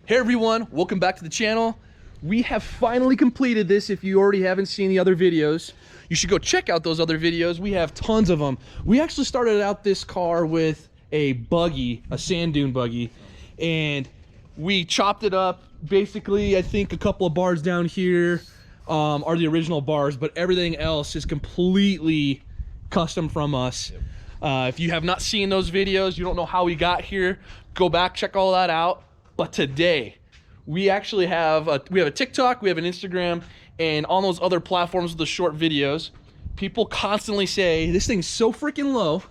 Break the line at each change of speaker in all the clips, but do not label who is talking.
Hey everyone, welcome back to the channel. We have finally completed this. If you already haven't seen the other videos, you should go check out those other videos. We have tons of them. We actually started out this car with a buggy, a sand dune buggy, and we chopped it up. Basically, I think a couple of bars down here are the original bars, but everything else is completely custom from us. If you have not seen those videos, you don't know how we got here, go back, check all that out. But today, we actually have a TikTok, we have an Instagram, and on those other platforms with the short videos, people constantly say, this thing's so freaking low.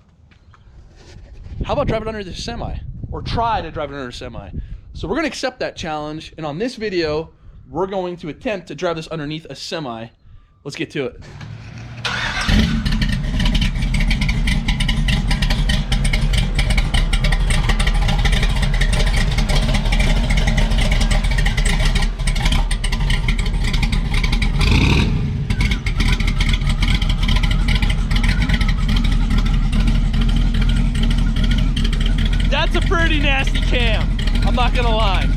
How about drive it under the semi? Or try to drive it under a semi. So we're gonna accept that challenge, and on this video, we're going to attempt to drive this underneath a semi. Let's get to it. That's a pretty nasty cam, I'm not gonna lie.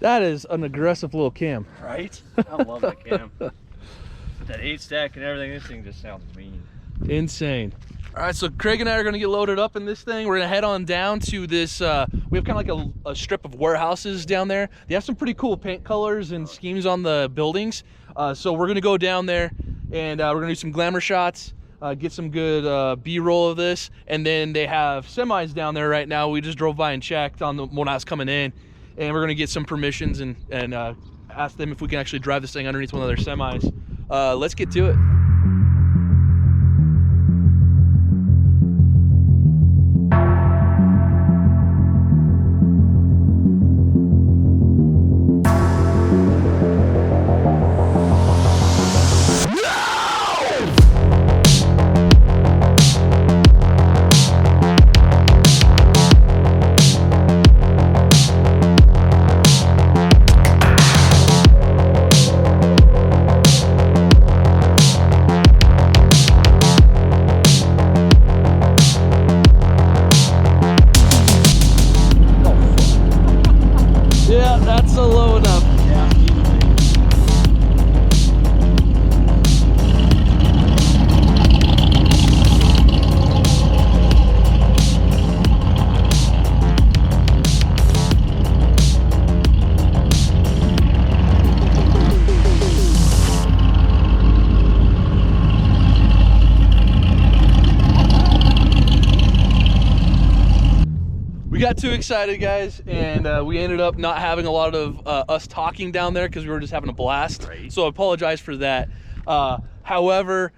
That is an aggressive little cam.
Right? I love that cam. With that 8 stack and everything, this thing just sounds mean.
Insane. All right, so Craig and I are gonna get loaded up in this thing. We're gonna head on down to this, we have kind of like a strip of warehouses down there. They have some pretty cool paint colors and schemes on the buildings. So we're gonna go down there and we're gonna do some glamour shots, get some good B-roll of this. And then they have semis down there right now. We just drove by and checked on the when I was coming in. And we're gonna get some permissions and ask them if we can actually drive this thing underneath one of their semis. Let's get to it. That's a low enough.
Yeah.
We got too excited, guys, and we ended up not having a lot of us talking down there because we were just having a blast.
Right.
So I apologize for that. However,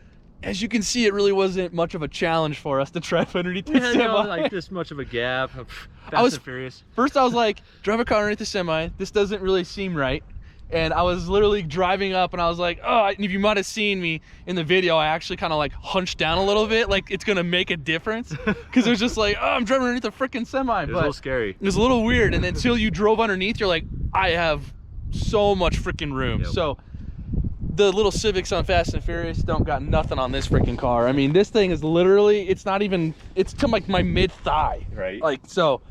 as you can see, it really wasn't much of a challenge for us to drive underneath the semi.
Like this much of a gap. Fast and Furious.
First, I was like, drive a car underneath the semi. This doesn't really seem right. And I was literally driving up and I was like, oh, and if you might have seen me in the video, I actually kind of like hunched down a little bit, like it's gonna make a difference. Cause it was just like, oh, I'm driving underneath a freaking semi.
It was a little scary.
It was a little weird. And then until you drove underneath, you're like, I have so much freaking room.
Yep.
So the little Civics on Fast and Furious don't got nothing on this freaking car. I mean, this thing is literally, it's not even, it's to like my mid thigh.
Right.
Like, so.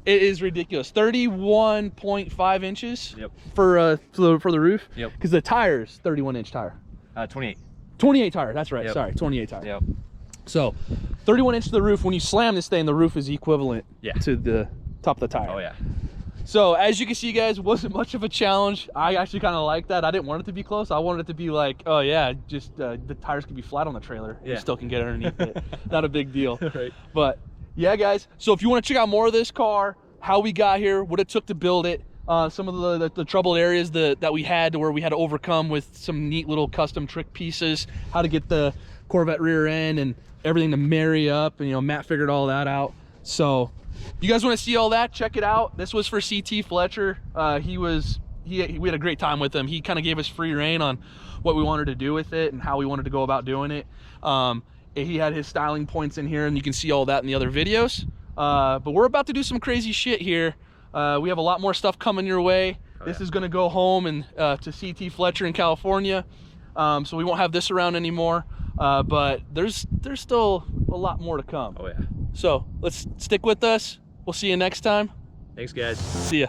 It is ridiculous. 31.5 inches.
Yep.
For the roof.
Yep.
Because the tire's 31-inch tire.
28.
28 tire. That's right.
Yep.
Sorry, 28 tire.
Yep.
So, 31-inch to the roof. When you slam this thing, the roof is equivalent to the top of the tire.
Oh yeah.
So as you can see, guys, it wasn't much of a challenge. I actually kind of like that. I didn't want it to be close. I wanted it to be like, oh yeah, just the tires could be flat on the trailer. Yeah. You still can get underneath it. Not a big deal. Right. But yeah, guys. So if you want to check out more of this car, how we got here, what it took to build it, some of the troubled areas that we had, to where we had to overcome with some neat little custom trick pieces, how to get the Corvette rear end and everything to marry up, and Matt figured all that out. So you guys want to see all that, check it out. This was for CT Fletcher. We had a great time with him. He kind of gave us free reign on what we wanted to do with it and how we wanted to go about doing it. He had his styling points in here, and you can see all that in the other videos. But we're about to do some crazy shit here. We have a lot more stuff coming your way. This is going to go home and to CT Fletcher in California. So we won't have this around anymore. But there's still a lot more to come.
Oh yeah.
So let's stick with us. We'll see you next time.
Thanks, guys.
See ya.